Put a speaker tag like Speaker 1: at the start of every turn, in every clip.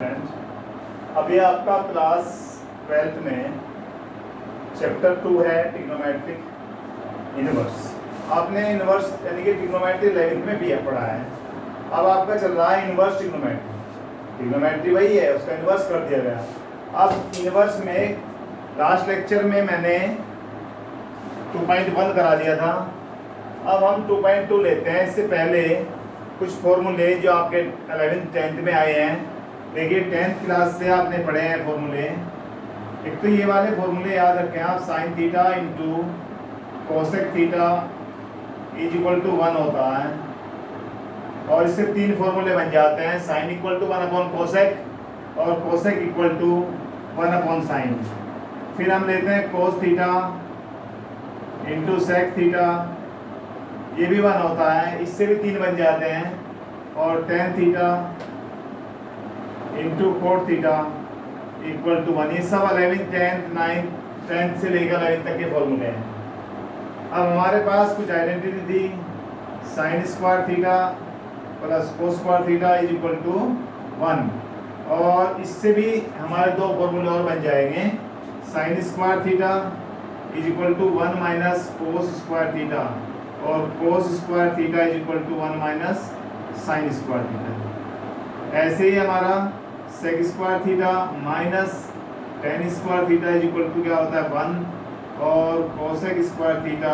Speaker 1: अभी आपका class 12th में चैप्टर 2 है ट्रिग्नोमेट्रिक इनवर्स। आपने इनवर्स यानी कि ट्रिग्नोमेट्री 11th में भी पढ़ा है। अब आपका चल रहा है इनवर्स ट्रिग्नोमेट्री वही है, उसका इनवर्स कर दिया गया। अब इनवर्स में लास्ट लेक्चर में मैंने 2.1 करा दिया था। अब हम 2.2 लेते हैं। इससे पहले कुछ फॉर्मूले जो आपके 11th 10th में आए हैं, देखिए 10th क्लास से आपने पढ़े हैं फॉर्मूले। एक तो ये वाले फॉर्मूले याद रखें आप, sine theta into cosec theta is equal to 1 होता है, और इससे तीन फॉर्मूले बन जाते हैं। Sine equal to 1 upon cosec और cosec equal to 1 upon sine. फिर हम लेते हैं cos theta into sec theta, ये भी 1 होता है, इससे भी तीन बन जाते हैं। और tan theta into cot theta equal to 1। ये सब 11th 10th 9th 10th से लेकर 11th तक के फॉर्मूले हैं। अब हमारे पास कुछ आइडेंटिटी थी, sine square theta plus cos square theta is equal to 1, और इससे भी हमारे दो फॉर्मूले और बन जाएंगे। Sine square theta is equal to 1 minus cos square theta, और cos square theta is equal to 1 minus sine square theta. ऐसे ही हमारा sec square theta minus tan square theta is equal to क्या होता है 1, और cosec square theta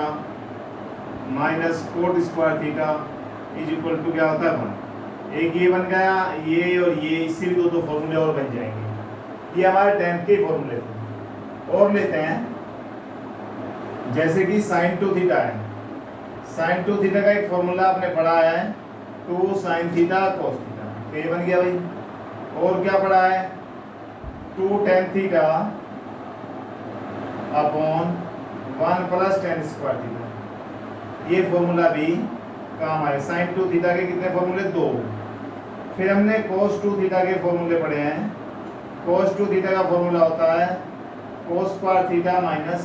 Speaker 1: minus cot square theta is equal to क्या होता है 1। एक ये बन गया, ये और ये, इससे भी दो फॉर्मूले और बन जाएंगे। ये हमारे 10th के फॉर्मूले थे। और लेते हैं जैसे कि साइन 2 थीटा है। साइन 2 थीटा का एक फॉर्मूला आपने पढ़ा है, 2 साइन थीटा कोस थीटा, तो ये बन गया भाई। और क्या पढ़ा है, 2 tan theta upon 1 plus tan square theta, ये फॉर्मूला भी काम आए। साइन 2 थीटा के कितने फॉर्मूले, 2। फिर हमने कोस 2 थीटा के फॉर्मूले पढ़े हैं। कोस 2 थीटा का फॉर्मूला होता है कोस square theta minus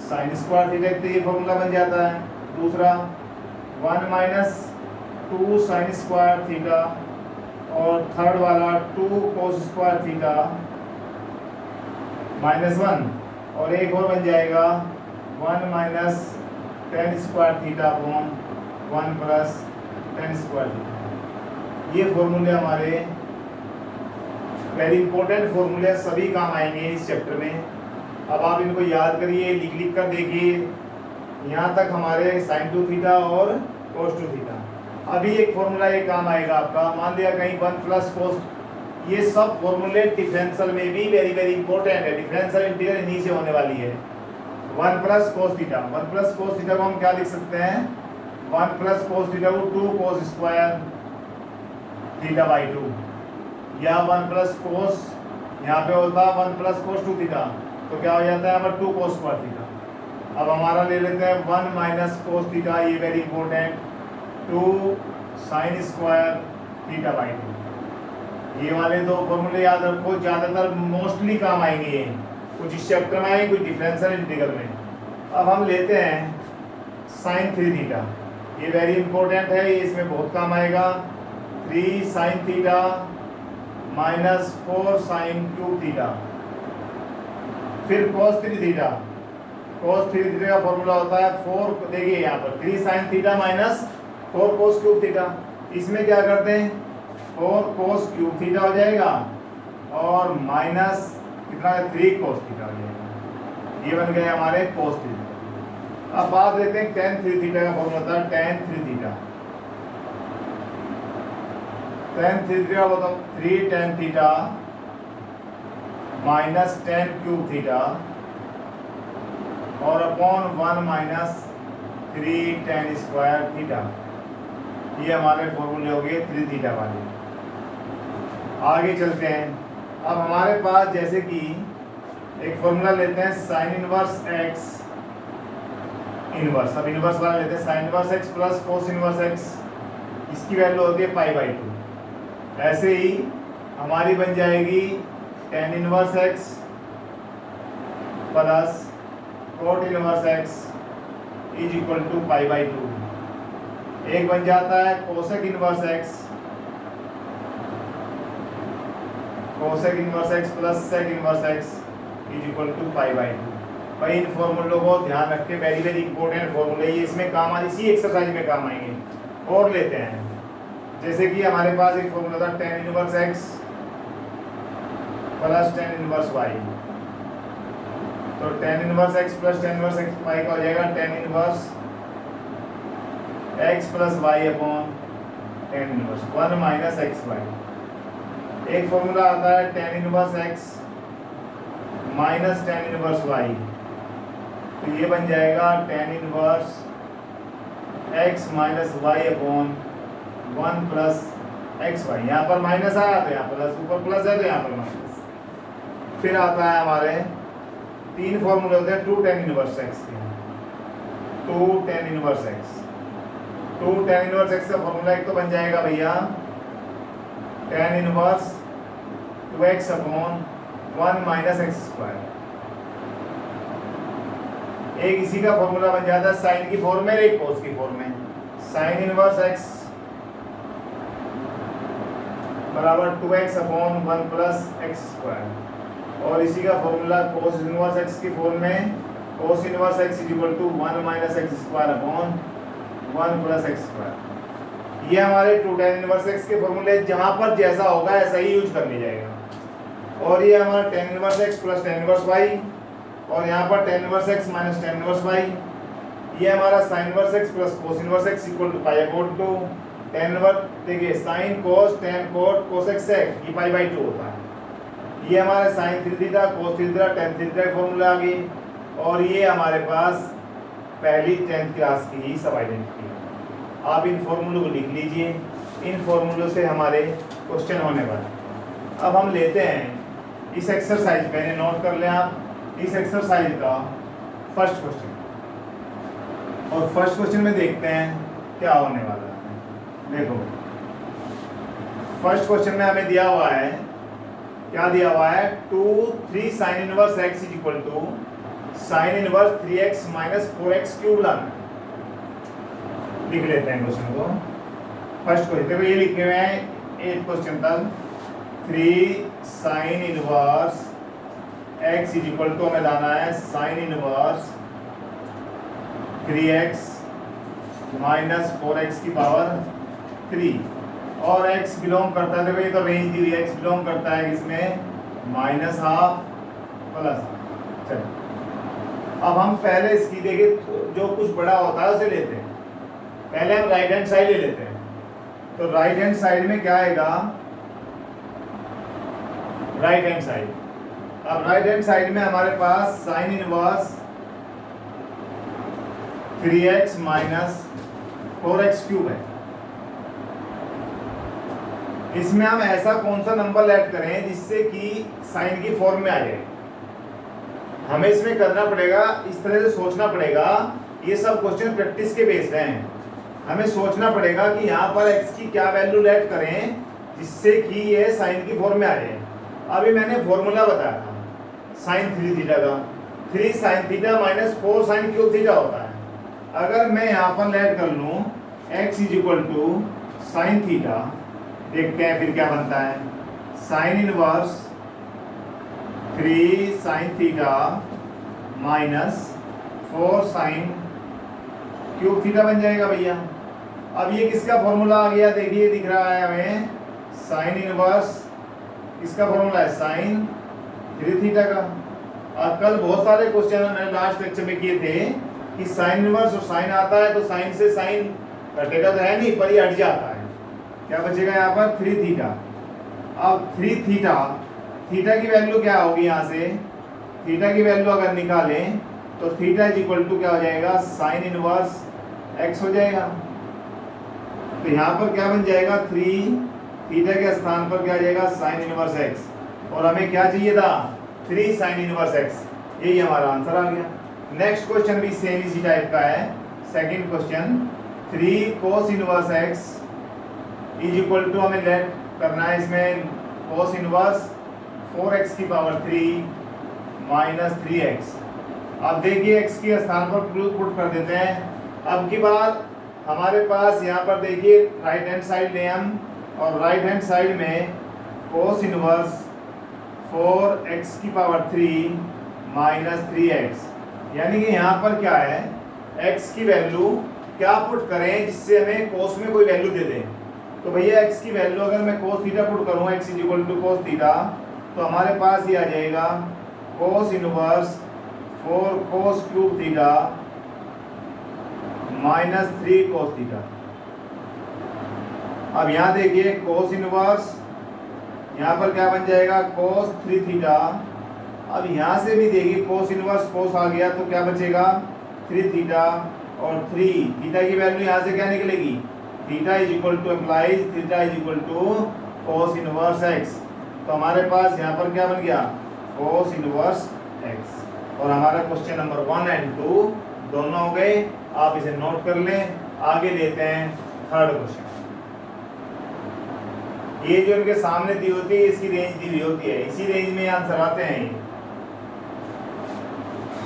Speaker 1: sine square theta, तो ये फॉर्मूला बन जाता है। दूसरा 1 माइनस 2 साइन स्क्वायर थीटा, और थर्ड वाला 2 कोस स्क्वायर थीटा माइनस 1, और एक और बन जाएगा 1 minus tan square theta upon 1 plus tan square theta. ये फॉर्मूले हमारे वेरी इंपॉर्टेंट फॉर्मूले, सभी काम आएंगे इस चैप्टर में। अब आप इनको याद करिए, लिख कर देखिए। यहाँ तक हमारे साइन 2 थीटा और कोस 2 थीटा। अभी एक फॉर्मूला ये काम आएगा आपका, मान लिया कहीं 1 प्लस कोस, ये सब फॉर्मूले डिफरेंशियल में भी वेरी इंपॉर्टेंट है। डिफरेंशियल इंटीग्रल इन्हीं से होने वाली है। 1 plus cos theta, 1 plus cos theta को हम क्या लिख सकते हैं, 1 प्लस कोस थीटा को 2 कोस स्क्वायर थीटा बाई 2, या 1 प्लस कोस, यहाँ पे होता है 1 प्लस कोस 2 थीटा, तो क्या हो जाता है हमारा 2 कोस स्क्वायर थीटा। अब हमारा ले लेते हैं 1 माइनस कोस थीटा, ये very important, 2 sine square theta by 2। ये वाले दो फॉर्मूले याद रखो, ज़्यादातर मोस्टली काम आएंगे ये, कुछ इस चैप्टर में आएंगे, कुछ डिफरेंशियल इंटीग्रल में। अब हम लेते हैं साइन 3 थीटा, ये वेरी इंपॉर्टेंट है, ये इसमें बहुत काम आएगा। 3 sine theta minus 4 sine cube theta. फिर कोस 3 थीटा, कोस 3 थीटा का फॉर्मूला होता है 4, देखिए यहाँ पर 3 sine theta minus 4 cos cube theta. इसमें क्या करते हैं, 4 कोस क्यूब थीटा हो जाएगा, और माइनस कितना है 3 कोस थीटा हो जाएगा। ये बन गए हमारे कोस थीटा। अब बात लेते हैं टेन 3 थीटा का फॉर्मूला होता है टेन 3 थीटा। टेन 3 थीटा बताओ, 3 tan theta minus 10 cube theta, और upon 1 minus 3 tan square theta. ये हमारे फॉर्मूले हो गए 3 थीटा वाले। आगे चलते हैं। अब हमारे पास जैसे कि एक फॉर्मूला लेते हैं साइन इनवर्स एक्स इनवर्स। अब इनवर्स वाला लेते हैं, sign inverse x plus cos inverse x, इसकी वैल्यू होती है पाई बाई 2। ऐसे ही हमारी बन जाएगी tan inverse x plus cot inverse x is equal to pi by 2। एक बन जाता है cosec inverse X cosec inverse x plus sec inverse x is equal to pi by 2। भाई इन फॉर्मूलों को ध्यान रख के, वेरी वेरी इंपॉर्टेंट फॉर्मूले, ये इसमें काम आ, इसी एक्सरसाइज में काम आएंगे। और लेते हैं, जैसे कि हमारे पास एक फॉर्मूला था tan inverse x plus tan inverse y, तो tan inverse x plus tan inverse x y का हो जाएगा tan inverse x plus y upon tan inverse one minus x y. एक फॉर्मूला आता है tan inverse x minus tan inverse y, तो ये बन जाएगा tan inverse x minus y upon one plus x y. यहाँ पर माइनस आया तो यहाँ प्लस, ऊपर प्लस है तो यहाँ पर माइनस। फिर आता है हमारे तीन फॉर्मूले होते हैं टू टेन इनवर्स एक्स के, two tan inverse X. Two tan inverse X का फॉर्मूला एक तो बन जाएगा भैया tan inverse two x upon one minus x square. एक इसी का फॉर्मूला बन जाता है साइन की फॉर्म में, एक कोस की फॉर्म में, साइन इनवर्स एक्स बराबर two x upon one plus x square. और इसी का फॉर्मूला कोस इनवर्स एक्स की फॉर्म में, cos inverse x is equal to one minus x square upon one plus x square. ये हमारे to tan inverse X के फॉर्मूले, जहाँ पर जैसा होगा ऐसा ही यूज करने जाएगा। और ये हमारा tan inverse x plus tan inverse y, और यहाँ पर tan inverse x minus tan inverse y. ये हमारा sin inverse x plus cos inverse x equal to pi upon two tan inverse, देखिए sin cos tan cot cosec sec, ये pi by 2 होता है। ये हमारा sin three theta cos three theta tan three theta formula आ गई। और ये हमारे पास पहली 10th क्लास की ही सब आइडेंटिटी है। आप इन फॉर्मूलों को लिख लीजिए, इन फॉर्मूलों से हमारे क्वेश्चन होने वाले। अब हम लेते हैं इस एक्सरसाइज, पहले नोट कर लें आप, इस एक्सरसाइज का फर्स्ट क्वेश्चन। और फर्स्ट क्वेश्चन में देखते हैं क्या होने वाला है। देखो फर्स्ट क्वेश्चन में हमें दिया हुआ है, क्या दिया हुआ है, 2 3 sine inverse x is equal to sine inverse 3x minus 4x cube लाना। लिख लेते हैं क्वेश्चन को। फर्स्ट क्वेश्चन देखो ये लिखे हुए हैं 8 क्वेश्चन तक, 3 sine inverse x is equal to हमें लाना है sine inverse 3x minus 4x की पावर 3, और x बिलोंग करता है, देखो ये तो रेंज दी हुई है, x बिलोंग करता है इसमें माइनस हाफ प्लस। चलो अब हम पहले इसकी देखिए, जो कुछ बड़ा होता है उसे लेते हैं। पहले हम राइट हैंड साइड ले लेते हैं, तो राइट हैंड साइड में क्या आएगा, राइट हैंड साइड। अब राइट हैंड साइड में हमारे पास sin inverse 3x minus 4x cube है। इसमें हम ऐसा कौन सा नंबर ऐड करें जिससे कि साइन की फॉर्म में आ जाए। हमें इसमें करना पड़ेगा, इस तरह से सोचना पड़ेगा। ये सब क्वेश्चन प्रैक्टिस के बेस्ड हैं। हमें सोचना पड़ेगा कि यहाँ पर x की क्या वैल्यू ऐड करें जिससे कि ये साइन की फॉर्म में आ जाए। अभी मैंने फॉर्मूला बताया था साइन थ्री थीटा का, 3 sine theta minus 4 sine cube theta होता है। अगर मैं यहाँ पर ऐड कर लूँ x is equal to sine theta, देखते हैं फिर क्या बनता है, sine inverse 3 sine theta minus 4 sine cube theta बन जाएगा भैया। अब ये किसका फॉर्मूला आ गया, देखिए दिख रहा है हमें, साइन इनवर्स, इसका फॉर्मूला है साइन 3 थीटा का। और कल बहुत सारे क्वेश्चन मैंने लास्ट लेक्चर में किए थे कि साइन इनवर्स और साइन आता है तो साइन से साइन घटेगा तो है नहीं, पर ये हट जाता है। क्या बचेगा यहाँ पर 3 थीटा। अब 3 थीटा, थीटा की वैल्यू क्या होगी, यहाँ से थीटा की वैल्यू अगर निकालें तो थीटा इज इक्वल टू क्या हो जाएगा, साइन इनवर्स x हो जाएगा। तो यहाँ पर क्या बन जाएगा, 3 थीटा के स्थान पर क्या आ जाएगा, साइन इनवर्स x। और हमें क्या चाहिए था, 3 साइन इनवर्स x। यही हमारा आंसर आ गया। नेक्स्ट क्वेश्चन भी सेम इसी टाइप का है। Second question, 3 cos inverse x is equal to, हमें लेट करना है इसमें कोस इनवर्स 4x की पावर 3 माइनस 3x। अब देखिए x के स्थान पर पुट कर देते हैं। अब की बार हमारे पास यहाँ पर देखिए राइट हैंड साइड लें हम, और राइट हैंड साइड में cos inverse 4x³ minus 3x। यानी कि यहाँ पर क्या है, x की वैल्यू क्या पुट करें जिससे हमें कोस में कोई वैल्यू दे दें। तो भैया x की वैल्यू अगर मैं cos थीटा पुट करूँ, x = cos थीटा, तो हमारे पास ये आ जाएगा cos inverse 4 cos³ theta minus 3 cos theta. अब यहाँ देखिए cos इनवर्स, यहाँ पर क्या बन जाएगा cos 3 थीटा। अब यहाँ से भी देखिए cos इनवर्स cos आ गया तो क्या बचेगा 3 थीटा, और 3 थीटा की वैल्यू यहाँ से क्या निकलेगी, theta implies theta cos inverse x। तो हमारे पास यहाँ पर क्या बन गया cos इनवर्स x। और हमारा क्वेश्चन नंबर 1 और 2 दोनों हो गए। आप इसे नोट कर लें। आगे लेते हैं थर्ड क्वेश्चन। ये जो इनके सामने दी होती है इसकी रेंज दी हुई होती है, इसी रेंज में आंसर आते हैं।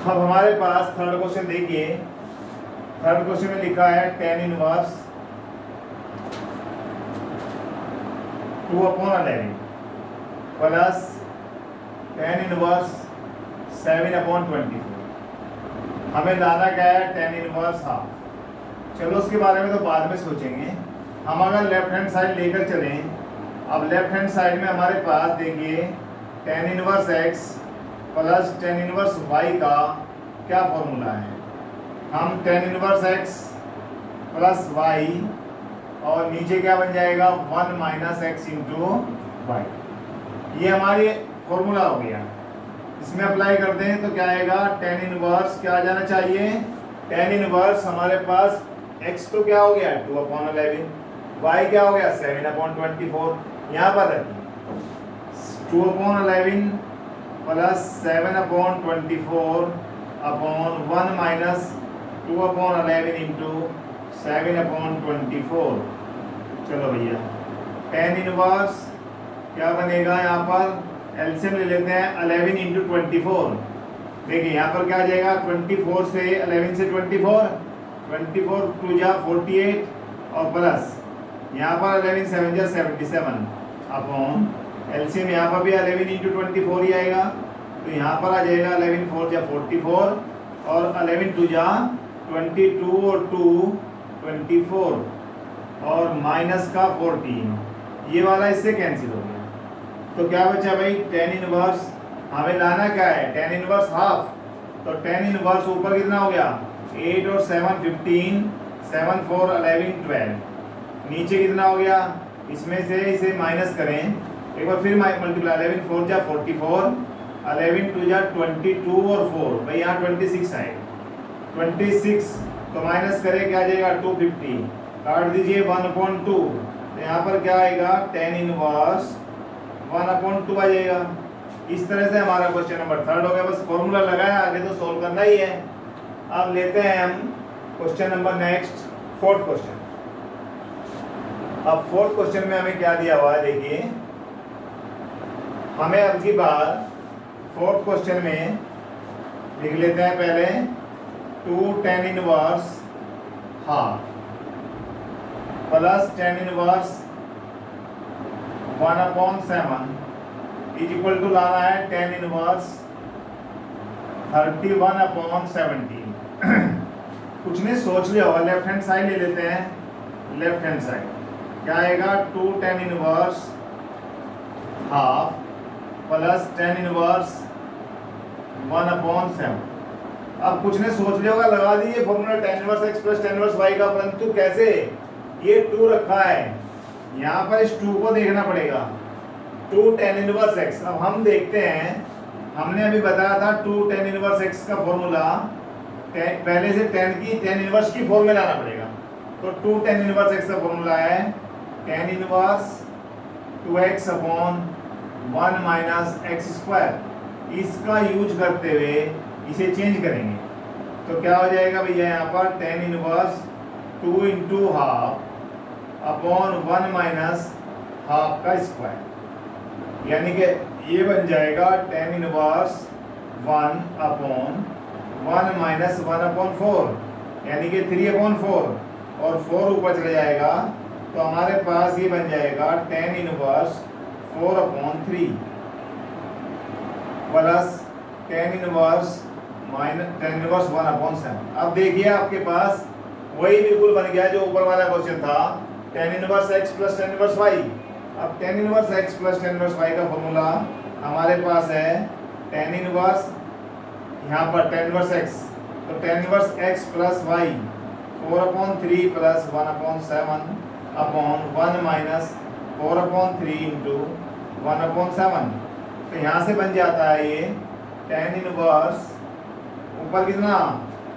Speaker 1: अब हमारे पास थर्ड क्वेश्चन देखिए। थर्ड क्वेश्चन में लिखा है tan inverse 2/11 plus tan inverse 7/24। हमें लाना क्या है tan इनवर्स हाफ। चलो उसके बारे में तो बाद में सोचेंगे। हम अगर लेफ्ट हैंड साइड लेकर चलें, अब लेफ्ट हैंड साइड में हमारे पास देखिए tan inverse x plus tan inverse y का क्या फॉर्मूला है। हम tan inverse x plus y और नीचे क्या बन जाएगा 1 माइनस x इंटू वाई। ये हमारी फॉर्मूला हो गया। इसमें अप्लाई करते हैं तो क्या आएगा tan इनवर्स क्या आ जाना चाहिए, tan इनवर्स हमारे पास x तो क्या हो गया 2/11, y क्या हो गया 7/24। यहाँ पर 2/11 प्लस 7/24 अपॉन 1 माइनस 2/11 इंटू 7/24। चलो भैया tan इनवर्स क्या बनेगा, यहाँ पर एलसीएम ले लेते हैं 11 इंटू 24। देखिए यहाँ पर क्या आ जाएगा 24 से 11 से 24 2 जा 48 और प्लस यहाँ पर 11 7 जा 77 अपॉन एलसीएम यहाँ पर भी 11 इंटू 24 ही आएगा। तो यहाँ पर आ जाएगा 11 4 जा 44 और 11 2 जा 22 और 2 24 और माइनस का 14। ये वाला इससे कैंसिल हो गया। तो क्या बचा भाई tan इनवर्स। हमें लाना क्या है tan इनवर्स हाफ। तो tan इनवर्स ऊपर कितना हो गया 8 और 7 15 7 4 11 12। नीचे कितना हो गया, इसमें से इसे माइनस करें एक बार फिर मल्टीप्लाई 11 4 जा 44 11 2 जा 22 और 4 भाई यहाँ 26 आएगा 26। तो माइनस करें क्या आ जाएगा 250 काट दीजिए 1/2। तो यहाँ पर क्या आएगा tan इनवर्स 1/2 आ जाएगा। इस तरह से हमारा क्वेश्चन नंबर थर्ड हो गया। बस फॉर्मूला लगाया, आगे तो सॉल्व करना ही है। अब लेते हैं हम question number next fourth question. अब फोर्थ क्वेश्चन में हमें क्या दिया हुआ है देखिए। हमें अब की बार फोर्थ क्वेश्चन में लिख लेते हैं पहले 2 tan inverse half plus tan inverse 1/7 is equal to लाना है tan इनवर्स 31/17। कुछ ने सोच लिया होगा, लेफ्ट हैंड साइड ले लेते हैं। लेफ्ट हैंड साइड क्या आएगा 2 tan inverse half plus tan inverse 1/7। अब कुछ ने सोच लिया होगा लगा दीजिए formula tan inverse x plus tan inverse y का, परंतु कैसे, ये 2 रखा है यहाँ पर, इस 2 को देखना पड़ेगा 2 tan इनवर्स x। अब हम देखते हैं, हमने अभी बताया था 2 tan इनवर्स x का फॉर्मूला पहले से tan इनवर्स की फॉर्म में लाना पड़ेगा। तो 2 tan इनवर्स x का फॉर्मूला है tan inverse 2x upon 1 minus x square. इसका यूज करते हुए इसे चेंज करेंगे तो क्या हो जाएगा भैया यहाँ पर tan inverse 2 into half upon 1 minus half का स्क्वायर। यानी कि ये बन जाएगा tan इनवर्स 1 अपॉन 1 माइनस 1/4 यानी कि 3/4 और 4 ऊपर चले जाएगा तो हमारे पास ये बन जाएगा tan inverse 4/3। Plus tan inverse minus tan inverse 1/7। अब देखिए आपके पास वही बिल्कुल बन गया जो ऊपर वाला क्वेश्चन था, tan inverse x plus tan inverse y। अब ten inverse x plus tan inverse y का फॉर्मूला हमारे पास है टेन इनवर्स, यहाँ पर टेन इनवर्स x, तो tan inverse x plus y 4/3 plus 1/7 upon 1 minus 4/3 into 1/7। तो यहाँ से बन जाता है ये टेन इनवर्स, ऊपर कितना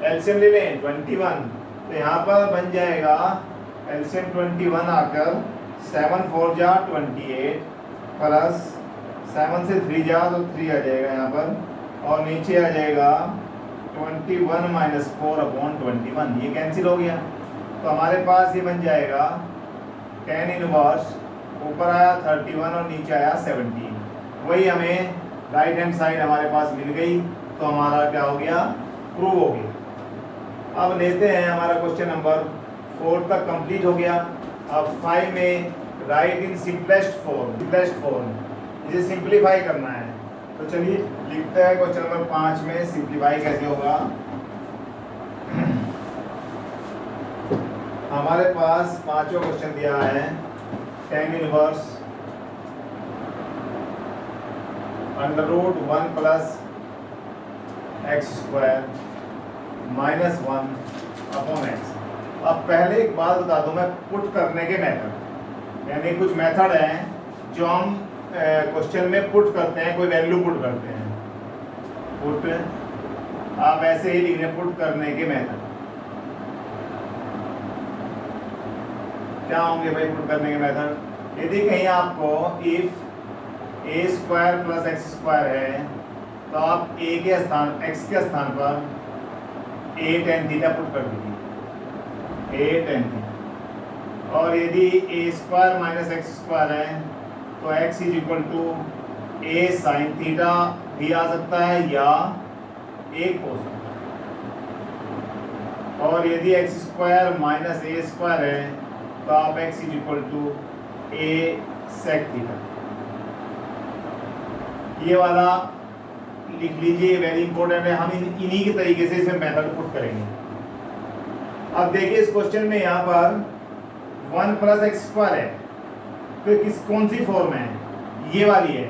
Speaker 1: एलसीएम ले लें 21, तो यहाँ पर बन जाएगा एलसीएम 21 आकर 7 4 जा 28 प्लस 7 से 3 जा तो 3 आ जाएगा यहाँ पर, और नीचे आ जाएगा 21 माइनस 4/21, ये कैंसिल हो गया। तो हमारे पास ये बन जाएगा टेन इनवर्स, ऊपर आया 31 और नीचे आया 17, वही हमें राइट हैंड साइड हमारे पास मिल गई। तो हमारा क्या हो गया, प्रूव हो गया। अब लेते हैं हमारा क्वेश्चन नंबर 4 तक कंप्लीट हो गया। अब 5 में राइट इन सिंपलेस्ट फॉर्म, इसे सिंप्लीफाई करना है। तो चलिए लिखते हैं क्वेश्चन नंबर 5 में सिंप्लीफाई कैसे होगा। हमारे पास पांचों क्वेश्चन दिया है, tan inverse under root 1 plus x square minus 1 upon x. अब पहले एक बात बता दूं मैं, पुट करने के मेथड, यानी कुछ मेथड हैं जो हम क्वेश्चन में पुट करते हैं, कोई वैल्यू पुट करते हैं। पुट आप ऐसे ही लिख रहे हैं, पुट करने के मेथड क्या होंगे भाई पुट करने के मेथड। यदि कहीं आपको if A square plus x square है, तो आप ए के स्थान एक्स के स्थान पर ए टेन थीटा पुट कर दीजिए, ए टेन थीटा। और यदि a square minus x square है तो x is equal to a sine theta भी आ सकता है या ए कोस। और यदि x square minus a square है तो आप x is equal to a sec theta. ये वाला लिख लीजिए, वेरी इंपॉर्टेंट है। हम इन्हीं के तरीके से इसे मेथड पुट करेंगे। अब देखिए इस क्वेश्चन में यहाँ पर 1 प्लस एक्स स्क्वायर है, तो कौन सी फॉर्म है, ये वाली है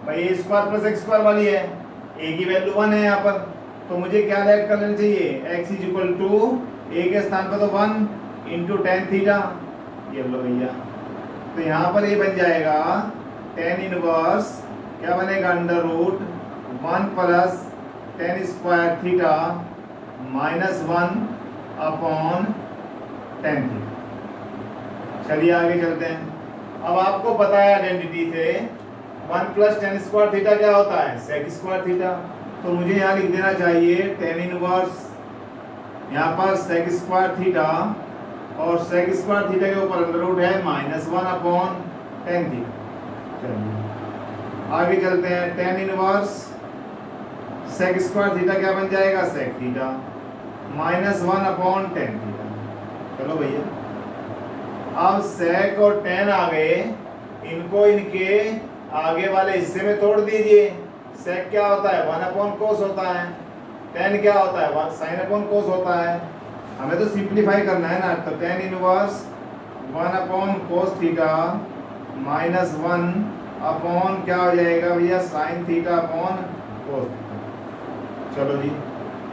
Speaker 1: भाई, ए स्क्वायर प्लस एक्स स्क्वायर वाली है। ए की वैल्यू 1 है यहाँ पर, तो मुझे क्या ऐड कर लेना चाहिए, एक्स इज इक्वल टू ए के स्थान पर तो 1 इंटू टेन थीटा, ये लो भैया। तो यहाँ पर ये बन जाएगा टेन इनवर्स, क्या बनेगा, under root 1 plus tan square theta minus 1 upon tan theta. चलिए आगे चलते हैं। अब आपको पता है आइडेंटिटी से 1 प्लस टेन स्क्वायर थीटा क्या होता है, सेक स्क्वायर थीटा। तो मुझे यहाँ लिख देना चाहिए टेन इनवर्स, यहाँ पर सेक स्क्वायर थीटा, और सेक स्क्वायर थीटा के ऊपर अंडर रूट है माइनस 1 अपॉन टेन थीटा। चलिए आगे चलते हैं। Tan inverse sec square theta क्या बन जाएगा, sec theta minus 1 upon tan theta. चलो भैया, अब सेक और टेन आ गए, इनको इनके आगे वाले हिस्से में तोड़ दीजिए। सेक क्या होता है, 1 अपॉन कोस होता है, टेन क्या होता है, 1 साइन अपॉन कोस होता है। हमें तो सिंप्लीफाई करना है ना, तो tan inverse 1 upon cos theta minus 1 upon क्या हो जाएगा भैया, sine theta upon cos theta. चलो जी,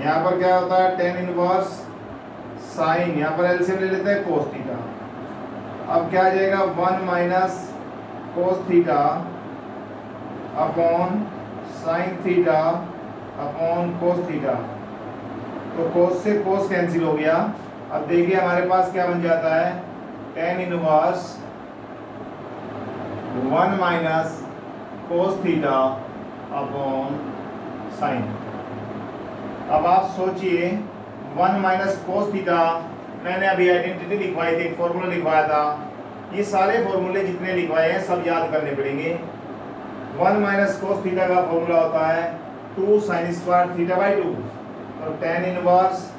Speaker 1: यहाँ पर क्या होता है, टेन इनवर्स साइन, यहाँ पर एलसीएम ले लेते हैं कोस थीटा। अब क्या आ जाएगा, 1 minus cos theta upon sine theta upon cos theta. तो कोस से कोस कैंसिल हो गया। अब देखिए हमारे पास क्या बन जाता है, tan inverse 1 minus cos theta upon sine. अब आप सोचिए 1 माइनस कोस थीटा, मैंने अभी आइडेंटिटी लिखवाई थी, फॉर्मूला लिखवाया था। ये सारे फॉर्मूले जितने लिखवाए हैं सब याद करने पड़ेंगे। 1 माइनस कोस थीटा का फॉर्मूला होता है 2 साइन स्क्वायर थीटा बाई 2। तो टेन इनवर्स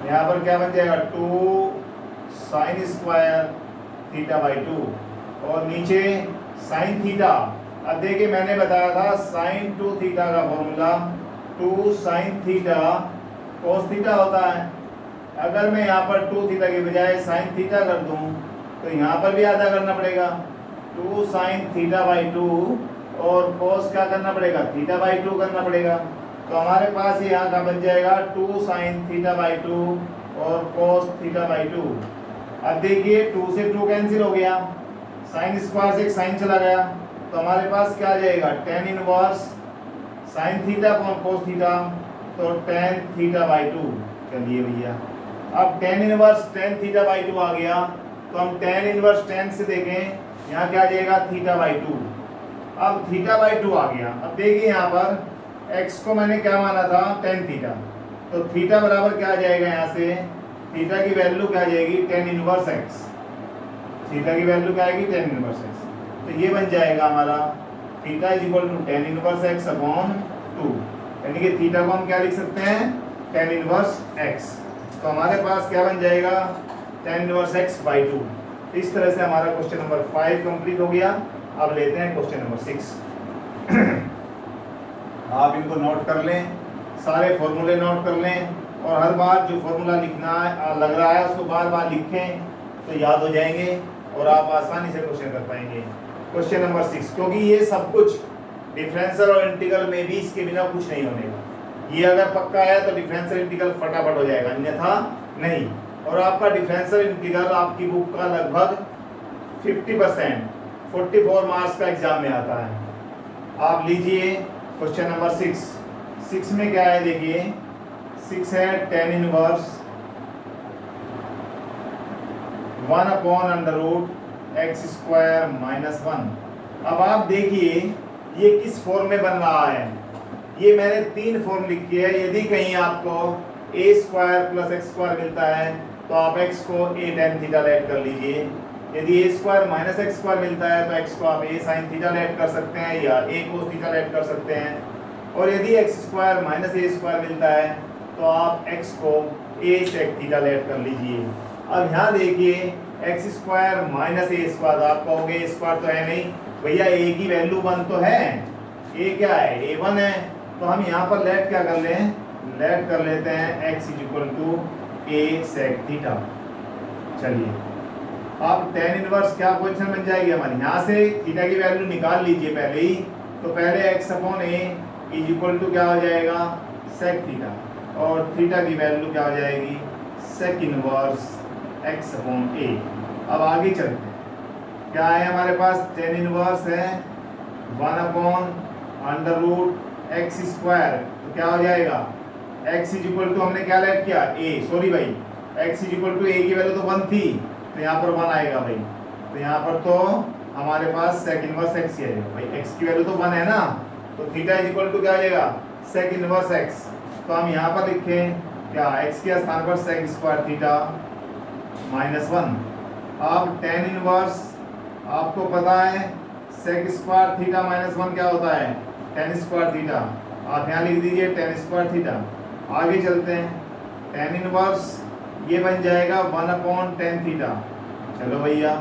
Speaker 1: यहाँ पर क्या बन जाएगा, 2 साइन स्क्वायर थीटा बाई 2, और नीचे साइन थीटा अब देखिए मैंने बताया था साइन 2 थीटा का formula 2 sine theta cos theta होता है। अगर मैं यहाँ पर 2 थीटा के बजाय साइन थीटा कर दूँ तो यहाँ पर भी आधा करना पड़ेगा 2 साइन थीटा बाई 2 और कोस क्या करना पड़ेगा थीटा बाई 2 करना पड़ेगा। तो हमारे पास यहाँ का बन जाएगा 2 साइन थीटा बाई 2 और कोस थीटा बाई 2। अब देखिए 2 से 2 कैंसिल हो गया, साइन स्क्वायर से एक साइन चला गया, तो हमारे पास क्या आ जाएगा tan inverse sine theta upon cos theta, तो टेन थीटा बाई 2। चलिए भैया अब ten inverse tan theta by 2 आ गया, तो हम टेन इनवर्स टेन से देखें यहाँ क्या आ जाएगा थीटा बाई 2। अब थीटा बाई 2 आ गया। अब देखिए यहाँ पर x को मैंने क्या माना था टेन थीटा, तो थीटा बराबर क्या आ जाएगा यहाँ से थीटा की वैल्यू क्या आ जाएगी टेन इनवर्स x, थीटा की वैल्यू क्या आएगी टेन इनवर्स x। तो ये बन जाएगा हमारा theta is equal to tan inverse x upon 2, यानी कि थीटा को हम क्या लिख सकते हैं टेन इनवर्स x। तो हमारे पास क्या बन जाएगा टेन इनवर्स x बाई 2। इस तरह से हमारा क्वेश्चन नंबर 5 कंप्लीट हो गया। अब लेते हैं क्वेश्चन नंबर 6। आप इनको नोट कर लें, सारे फॉर्मूले नोट कर लें और हर बार जो फॉर्मूला लिखना है लग रहा है उसको बार बार लिखें तो याद हो जाएंगे और आप आसानी से क्वेश्चन कर पाएंगे। क्वेश्चन नंबर 6, क्योंकि ये सब कुछ डिफरेंशियल और इंटीग्रल में भी इसके बिना कुछ नहीं होने का। ये अगर पक्का है तो डिफरेंशियल इंटीग्रल फटाफट हो जाएगा, अन्यथा नहीं। और आपका डिफरेंशियल इंटीग्रल आपकी बुक का लगभग 50% 44 मार्क्स का एग्जाम में आता है। आप लीजिए क्वेश्चन नंबर 6 में क्या है देखिए 6 है tan inverse 1 upon under root x square minus 1। अब आप देखिए ये किस फॉर्म में बन रहा है। ये मैंने 3 फॉर्म लिखी है। यदि कहीं आपको ए स्क्वायर प्लस एक्स स्क्वायर मिलता है तो आप x को a tan थीटा लेट कर लीजिए। यदि a square minus x square मिलता है तो x को आप a sin थीटा लेट कर सकते हैं या a cos थीटा लेट कर सकते हैं। और यदि x square minus a square मिलता है तो आप x को a sec थीटा लेट कर लीजिए। अब यहाँ देखिए x square minus a square, आप कहोगे a स्क्वायर तो है नहीं भैया, a की वैल्यू 1 तो है, a क्या है a 1 है, तो हम यहाँ पर लेट क्या कर लें लेट कर लेते हैं x is equal to a sec theta. चलिए अब टेन इनवर्स क्या पोजीशन बन जाएगी हमारी, यहाँ से थीटा की वैल्यू निकाल लीजिए पहले ही, तो पहले x upon a is equal to क्या हो जाएगा sec थीटा, और थीटा की वैल्यू क्या हो जाएगी sec inverse x upon a। अब आगे चलते हैं, क्या है हमारे पास टेन इनवर्स है 1 upon under root x square, तो क्या हो जाएगा x इज इक्वल टू हमने क्या लेट किया a, सॉरी भाई x is equal to a की वैल्यू तो 1 थी तो यहाँ पर 1 आएगा भाई, तो यहाँ पर तो हमारे पास सेक इनवर्स x ही आएगा भाई, x की वैल्यू तो 1 है ना, तो थीटा इज इक्वल टू क्या आ जाएगा सेक इनवर्स x। तो हम यहाँ पर लिखें क्या x के स्थान पर सेक स्क्वायर थीटा माइनस 1। अब टेन इनवर्स आपको पता है सेक स्क्वायर थीटा माइनस 1 क्या होता है टेन स्क्वायर थीटा, आप यहाँ लिख दीजिए टेन स्क्वायर थीटा। आगे चलते हैं, टेन इनवर्स ये बन जाएगा 1 अपॉन टेन थीटा। चलो भैया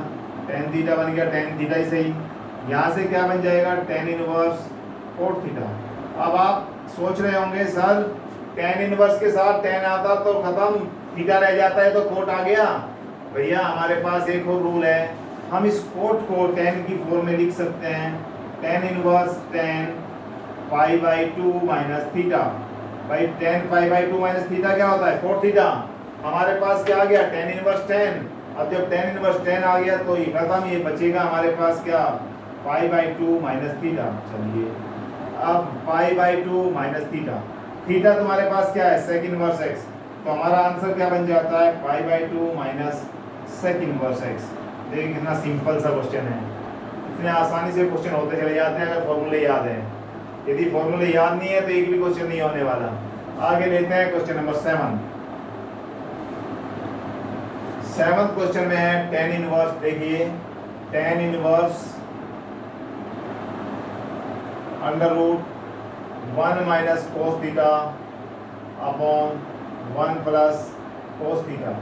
Speaker 1: टेन थीटा बन गया, टेन थीटा ही सही। यहाँ से क्या बन जाएगा टेन इनवर्स कोट थीटा। अब आप सोच रहे होंगे सर टेन इनवर्स के साथ टेन आता तो खत्म, थीटा रह जाता है तो कोट आ गया। भैया हमारे पास एक और रूल है, हम इस कोट को टेन की फॉर्म में लिख सकते हैं tan inverse tan pi by 2 minus theta. भाई tan pi by 2 minus theta क्या होता है कोट थीटा। हमारे पास क्या आ गया टेन इनवर्स टेन। अब जब टेन इनवर्स टेन आ गया तो ये खत्म, ये बचेगा हमारे पास क्या पाई बाई 2 माइनस थीटा। चलिए अब पाई बाई 2 माइनस थीटा, थीटा तुम्हारे पास क्या है सेक इनवर्स एक्स, तो हमारा आंसर क्या बन जाता है pi by 2 minus sec inverse x. देखिए कितना सिंपल सा क्वेश्चन है, इतने आसानी से क्वेश्चन होते चले जाते हैं अगर फॉर्मूले याद हैं। यदि फॉर्मूले याद नहीं है तो एक भी क्वेश्चन नहीं होने वाला। आगे लेते हैं क्वेश्चन नंबर 7। सेवंथ क्वेश्चन में है टेन इनवर्स। देखिए tan inverse under root 1 minus cos theta upon 1 plus cos theta.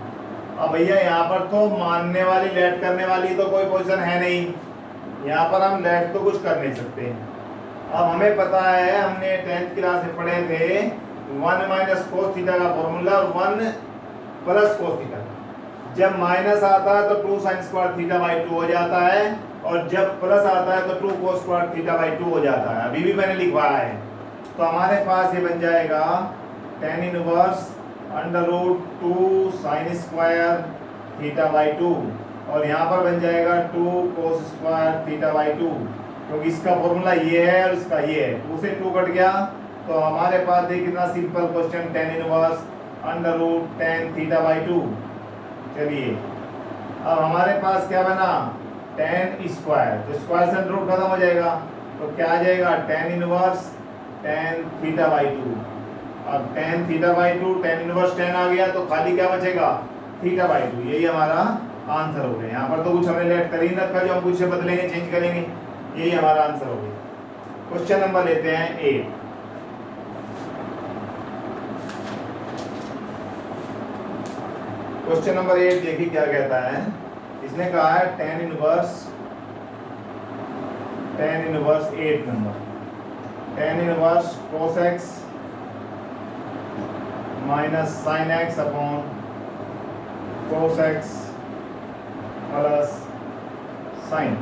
Speaker 1: अब भैया यहाँ पर तो मानने वाली लेट करने वाली तो कोई पोजीशन है नहीं, यहाँ पर हम लेट तो कुछ कर नहीं सकते। अब हमें पता है, हमने 10th क्लास में पढ़े थे 1 माइनस कोस थीटा का फॉर्मूला और 1 प्लस कोस थीटा। जब माइनस आता है तो 2 साइन स्क्वायर थीटा बाई 2 हो जाता है, और जब प्लस आता है तो 2 कोस स्क्वायर थीटा बाई 2 हो जाता है। अभी भी मैंने लिखवाया है। तो हमारे पास ये बन जाएगा tan inverse under root 2 sine square theta by 2, और यहाँ पर बन जाएगा 2 कोस स्क्वायर थीटा बाई 2, क्योंकि इसका फॉर्मूला ये है और इसका ये है। 2 से 2 कट गया, तो हमारे पास देखिए कितना simple question, tan inverse under root tan theta by 2। चलिए अब हमारे पास क्या बना, tan स्क्वायर, तो स्क्वायर से अंडर रूट खत्म हो जाएगा, तो क्या आ जाएगा tan inverse tan theta by 2। अब tan theta by 2, tan inverse tan आ गया, तो खाली क्या बचेगा, थीटा बाई 2। यही हमारा आंसर हो गया। यहाँ पर तो कुछ हमने लेट कर ही नहीं रखा जो हम कुछ से बदलेंगे, चेंज करेंगे। यही हमारा आंसर हो गया। क्वेश्चन नंबर लेते हैं 8। क्वेश्चन नंबर 8 देखिए क्या कहता है। इसने कहा है tan inverse 8 number, tan inverse cos x minus sine x upon cos x plus sine.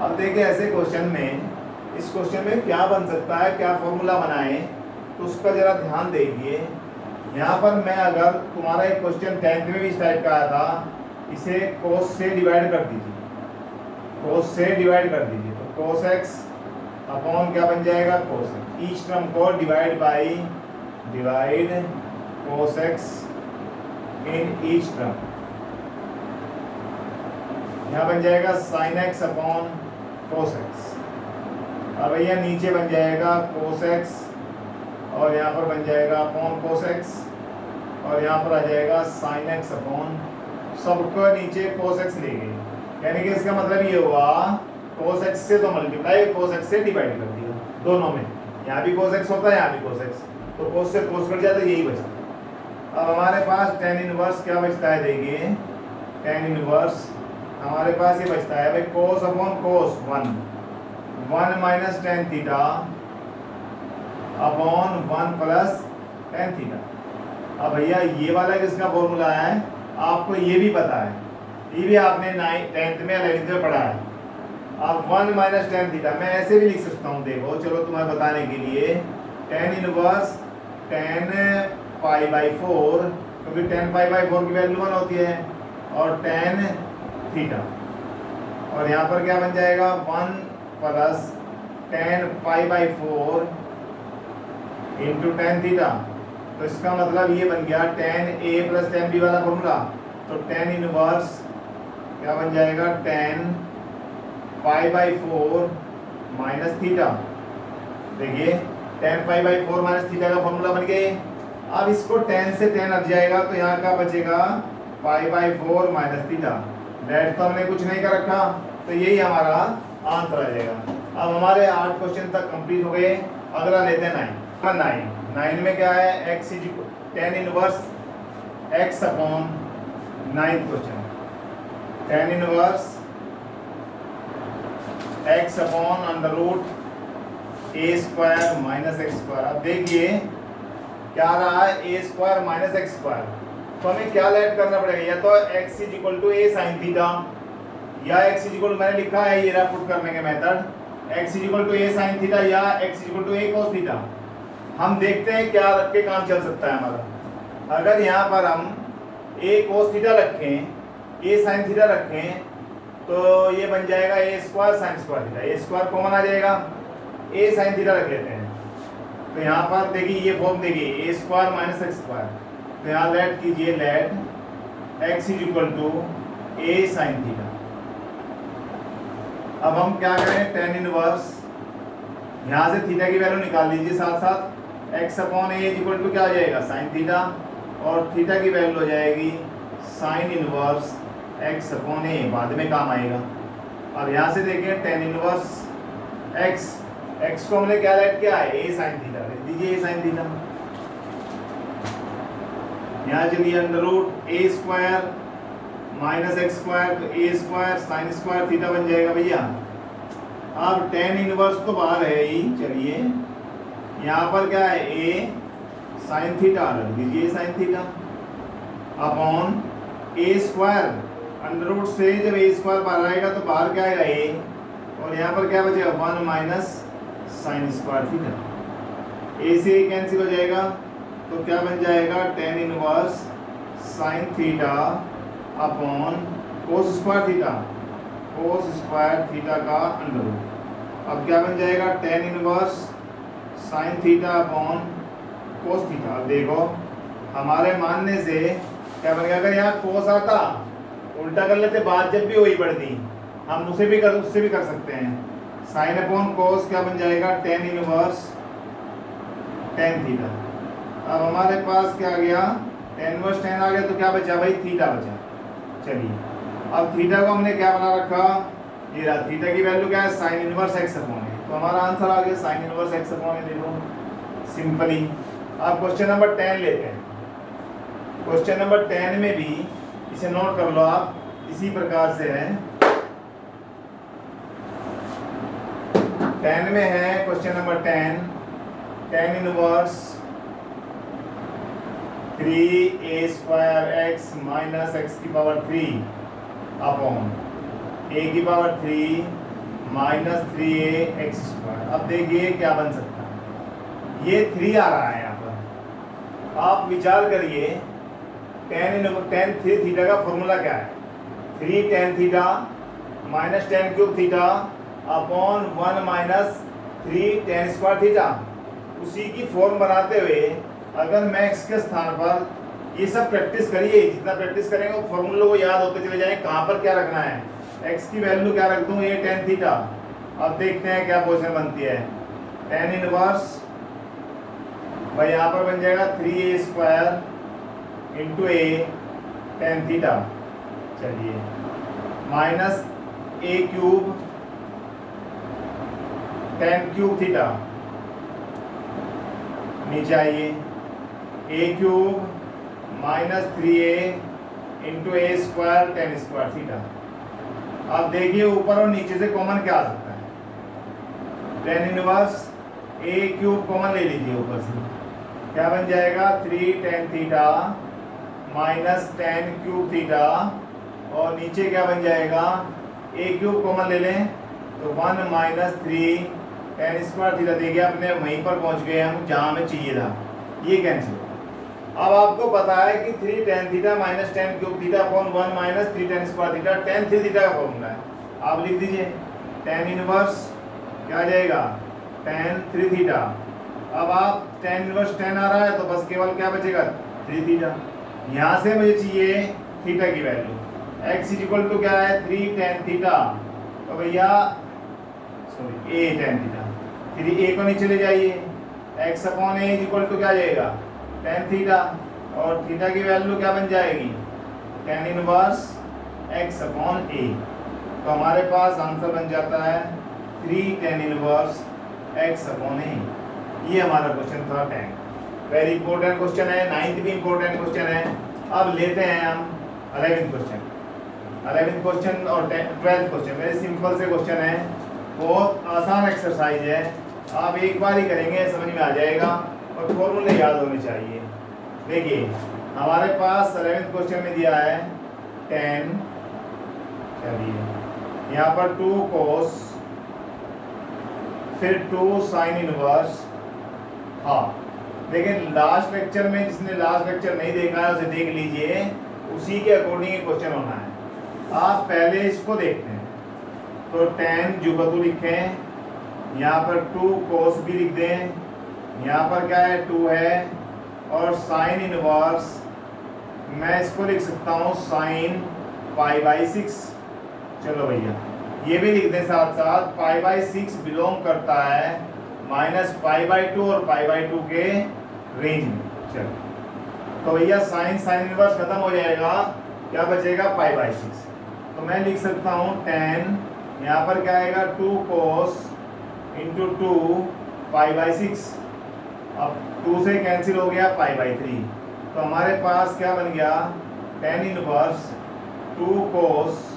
Speaker 1: अब देखिए ऐसे क्वेश्चन में, इस क्वेश्चन में क्या बन सकता है, क्या फॉर्मूला बनाएं, तो उसका जरा ध्यान देखिए। यहाँ पर मैं अगर तुम्हारा एक क्वेश्चन 10th में भी इस टाइप का आया था, इसे cos से डिवाइड कर दीजिए, cos से डिवाइड कर दीजिए, तो cos x अपॉन क्या बन जाएगा, cos x। ईच टर्म को divide cos x in each term, यहाँ बन जाएगा sin x upon cos x। अब भैया नीचे बन जाएगा cos x, और यहाँ पर बन जाएगा अपॉन cos x, और यहाँ पर आ जाएगा sin x अपॉन, सबको नीचे cos x ले गए, यानी कि इसका मतलब ये हुआ cos x से तो मल्टीप्लाई, cos x से डिवाइड कर दिया दोनों में। यहाँ भी cos x होता है, यहाँ भी cos x, तो cos से cos कट जाता है, यही बचता है। अब हमारे पास tan इनवर्स क्या बचता है, देखिए tan इनवर्स हमारे पास ये बचता है भाई cos upon cos 1 minus tan theta upon 1 plus tan theta. अब भैया ये वाला किसका फॉर्मूला है, आपको ये भी पता है, ये भी आपने 10th में 11th में पढ़ा है। अब 1 माइनस tan थीटा मैं ऐसे भी लिख सकता हूँ, देखो चलो तुम्हें बताने के लिए, tan inverse tan pi by 4, क्योंकि tan पाई बाई 4 की वैल्यू 1 होती है, और tan थीटा, और यहाँ पर क्या बन जाएगा 1 plus tan pi by 4 into tan theta. तो इसका मतलब ये बन गया tan a plus tan b वाला फॉर्मूला, तो tan इनवर्स क्या बन जाएगा tan pi by 4 minus theta. देखिए tan pi by 4 minus theta का फॉर्मूला बन गया। अब इसको tan से tan हट जाएगा, तो यहाँ क्या बचेगा pi by 4 minus theta. Let तो हमने कुछ नहीं कर रखा, तो यही हमारा आंसर आ जाएगा। अब हमारे 8 क्वेश्चन तक कंप्लीट हो गए। अगला लेते हैं 9 में क्या है, x tan inverse x upon 9th question, tan inverse x upon under root a square minus x square. अब देखिए क्या रहा है, a square minus x square, तो हमें क्या लेट करना पड़ेगा, या तो x is equal to a sign theta, या x इज इक्वल, मैंने लिखा है ये रहा पुट करने के method, x is equal to a sign theta या x is equal to a cos theta. हम देखते हैं क्या रख के काम चल सकता है हमारा। अगर यहाँ पर हम a cos थीटा रखें, a साइन थीटा रखें, तो ये बन जाएगा a square sign square theta, a square common आ जाएगा, a साइन थीटा रख लेते हैं। तो यहाँ पर देखिए ये फॉर्म देखिए a square minus x square, तो यहाँ लेट कीजिए, let x is equal to a sign theta. अब हम क्या करें, tan इनवर्स यहाँ से थीटा की वैल्यू निकाल लीजिए, साथ साथ x upon a is equal to क्या हो जाएगा साइन थीटा, और थीटा की वैल्यू हो जाएगी sine inverse x upon a, बाद में काम आएगा। अब यहाँ से देखें tan इनवर्स x को हमने क्या लेट किया है, a साइन थीटा, लिख दीजिए a साइन थीटा। यहाँ चलिए under root a square minus x square, तो a square sign square theta बन जाएगा भैया, अब टेन इनवर्स तो बाहर है ही, चलिए यहाँ पर क्या है ए साइन थीटा रख दीजिए, साइन थीटा अपॉन ए स्क्वायर अंडर रूट से जब ए स्क्वायर बाहर आएगा तो बाहर क्या आएगा ए, और यहाँ पर क्या बचेगा 1 माइनस साइन स्क्वायर थीटा। ए से ए कैंसिल हो जाएगा तो क्या बन जाएगा tan inverse sine theta upon कोस स्क्वायर थीटा, कोस स्क्वायर थीटा का अंडर रूट। अब क्या बन जाएगा tan inverse sine theta upon कोस थीटा। अब देखो हमारे मानने से क्या बन गया, अगर यहाँ कोस आता उल्टा कर लेते, बात जब भी वही पड़ती, हम उससे भी कर सकते हैं। साइन अपॉन कोस क्या बन जाएगा टेन इनवर्स टेन थीटा। अब हमारे पास क्या आ गया टेन इनवर्स टेन आ गया तो क्या बचा भाई थीटा बचा। चलिए अब थीटा को हमने क्या बना रखा, ये रहा थीटा की वैल्यू क्या है साइन इनवर्स एक्स अपॉन है, तो हमारा आंसर आ गया साइन इनवर्स एक्स अपॉन है। देखो सिंपली। अब क्वेश्चन नंबर 10 लेते हैं। क्वेश्चन नंबर 10 में भी इसे नोट कर लो आप, इसी प्रकार से है। 10 में है question number 10 tan inverse 3a square x minus x की पावर 3 अपॉन a की power 3 minus 3a x square. अब देखिए क्या बन सकता है, ये 3 आ रहा है यहाँ पर। आप विचार करिए टेन थ्री थीटा का फॉर्मूला क्या है, 3 tan theta minus ten cube theta upon 1 minus 3 tan square theta. उसी की फॉर्म बनाते हुए अगर मैं x के स्थान पर ये सब प्रैक्टिस करिए, जितना प्रैक्टिस करेंगे वो फॉर्मूलों को याद होते चले जाएं, कहाँ पर क्या रखना है। x की वैल्यू क्या रख दूं, ये टेन थीटा। अब देखते हैं क्या पोजीशन बनती है। टेन इनवर्स भाई यहाँ पर बन जाएगा 3a स्क्वायर इंटू ए टेन थीटा, चलिए minus a cube ten cube theta, नीचे आइए a cube minus 3a into A square ten square theta. अब देखिए ऊपर और नीचे से कॉमन क्या आ सकता है, tan inverse a cube common ले लीजिए ऊपर से, क्या बन जाएगा 3 tan theta minus ten cube theta, और नीचे क्या बन जाएगा a क्यूब कॉमन ले लें तो 1 माइनस 3 टेन स्क्वायर थीटा। देखिए अपने वहीं पर पहुंच गए हम जहां हमें चाहिए था, ये कैंसिल। अब आपको पता है कि 3 tan theta minus ten cube theta upon 1 minus 3 tan square theta tan three theta का फॉर्मूला है। आप लिख दीजिए टेन इनवर्स क्या आ जाएगा टेन थ्री थीटा। अब आप टेन इनवर्स 10 आ रहा है तो बस केवल क्या बचेगा 3 थीटा। यहाँ से मुझे चाहिए थीटा की value, x is equal to क्या है 3 टेन थीटा, तो भैया सॉरी a टेन थीटा, फिर a को नीचे ले जाइए, x upon a is equal to क्या आ जाएगा टेन थीटा, और थीटा की वैल्यू क्या बन जाएगी tan inverse x upon a। तो हमारे पास आंसर बन जाता है 3 tan inverse x upon a। ये हमारा क्वेश्चन था 10, वेरी इंपॉर्टेंट क्वेश्चन है। 9th भी इंपॉर्टेंट क्वेश्चन है। अब लेते हैं हम 11th क्वेश्चन। 11th क्वेश्चन और 12th क्वेश्चन वेरी सिंपल से क्वेश्चन है, बहुत आसान एक्सरसाइज है। आप एक बार ही करेंगे समझ में आ जाएगा, और फॉर्मूले याद होने चाहिए। देखिए हमारे पास 11th क्वेश्चन में दिया है 10, चलिए यहाँ पर 2 कोस फिर 2 साइन इनवर्स। हाँ लेकिन लास्ट लेक्चर में, जिसने लास्ट लेक्चर नहीं देखा है उसे देख लीजिए, उसी के अकॉर्डिंग क्वेश्चन होना है। आप पहले इसको देखते हैं तो 10 जुगतु लिखें, यहाँ पर 2 कोस भी लिख दें, यहाँ पर क्या है 2 है, और साइन इनवर्स मैं इसको लिख सकता हूँ साइन पाई बाई 6। चलो भैया ये भी लिख दें साथ साथ, पाई बाई 6 बिलोंग करता है माइनस पाई बाई 2 और पाई बाई 2 के रेंज में। चलो तो भैया साइन साइन इनवर्स खत्म हो जाएगा, क्या बचेगा पाई बाई 6। तो मैं लिख सकता हूँ 10, यहाँ पर क्या आएगा 2 कोस इंटू 2 पाई बाई 6। अब 2 से कैंसिल हो गया पाई बाई 3, तो हमारे पास क्या बन गया टेन इनवर्स 2 कोस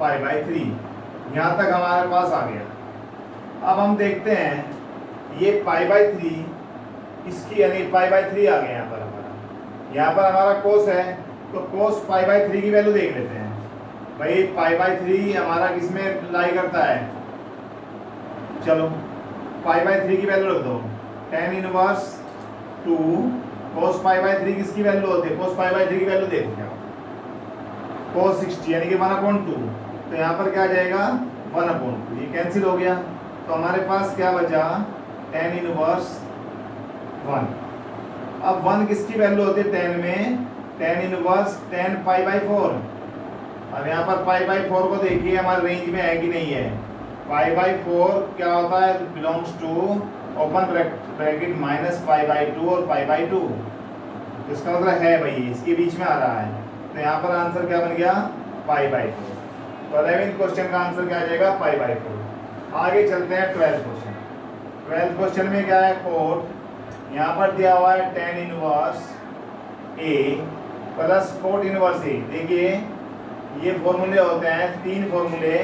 Speaker 1: π/3। यहाँ तक हमारे पास आ गया। अब हम देखते हैं ये π/3 इसकी यानी π/3 आ गया यहाँ पर हमारा कोस है, तो कोस π/3 की वैल्यू देख लेते हैं। भाई π/3 हमारा किस में लाई करता है, चलो π/3 की वैल्यू रख दो, tan इनवर्स 2 cos π/3 किसकी वैल्यू होती है, cos π/3 की वैल्यू देखो क्या, cos 60 यानी कि 1/2, तो यहाँ पर क्या आ जाएगा 1/2, ये कैंसिल हो गया, तो हमारे पास क्या बचा tan इनवर्स 1। अब 1 किसकी वैल्यू होती है tan में, tan इनवर्स tan π/4। अब यहाँ पर π/4 को देखिए हमारे रेंज में है कि नहीं है, π/4 क्या होता है, बिलोंग्स टू ओपन ब्रैकेट -π/2 और π/2, तो इसका मतलब है भाई इसके बीच में आ रहा है, तो यहाँ पर आंसर क्या बन गया π/4। तो 11th क्वेश्चन का आंसर क्या आ जाएगा π/4। आगे चलते हैं 12th क्वेश्चन। 12th क्वेश्चन में क्या है, कोट यहाँ पर दिया हुआ है tan inverse a plus cot inverse a। देखिए ये फॉर्मूले होते हैं 3 फॉर्मूले,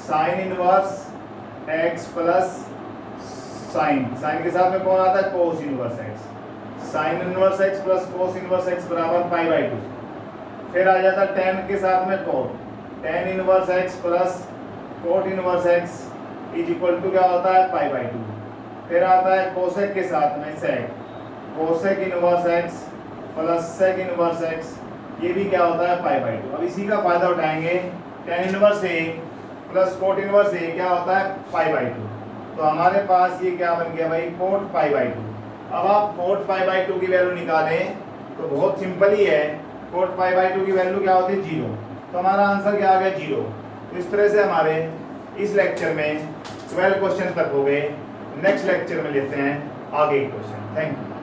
Speaker 1: sign inverse x plus sign के साथ में कौन आता है कोस inverse x, sign inverse x plus cos inverse x बराबर π/2। फिर आ जाता है tan के साथ में cot, tan inverse x plus cot inverse x is equal to क्या होता है π/2। फिर आता है कोसेक के साथ में sec, cosec inverse x plus sec inverse x, ये भी क्या होता है π/2। अब इसी का फायदा उठाएंगे, tan inverse a plus cot inverse a क्या होता है π/2, तो हमारे पास ये क्या बन गया भाई कोट π/2। अब आप कोट π/2 की वैल्यू निकालें तो बहुत सिंपल ही है, कोट π/2 की वैल्यू क्या होती है 0, तो हमारा आंसर क्या आ गया 0। तो इस तरह से हमारे इस लेक्चर में 12 क्वेश्चन तक हो गए। नेक्स्ट लेक्चर में लेते हैं आगे क्वेश्चन। Thank you.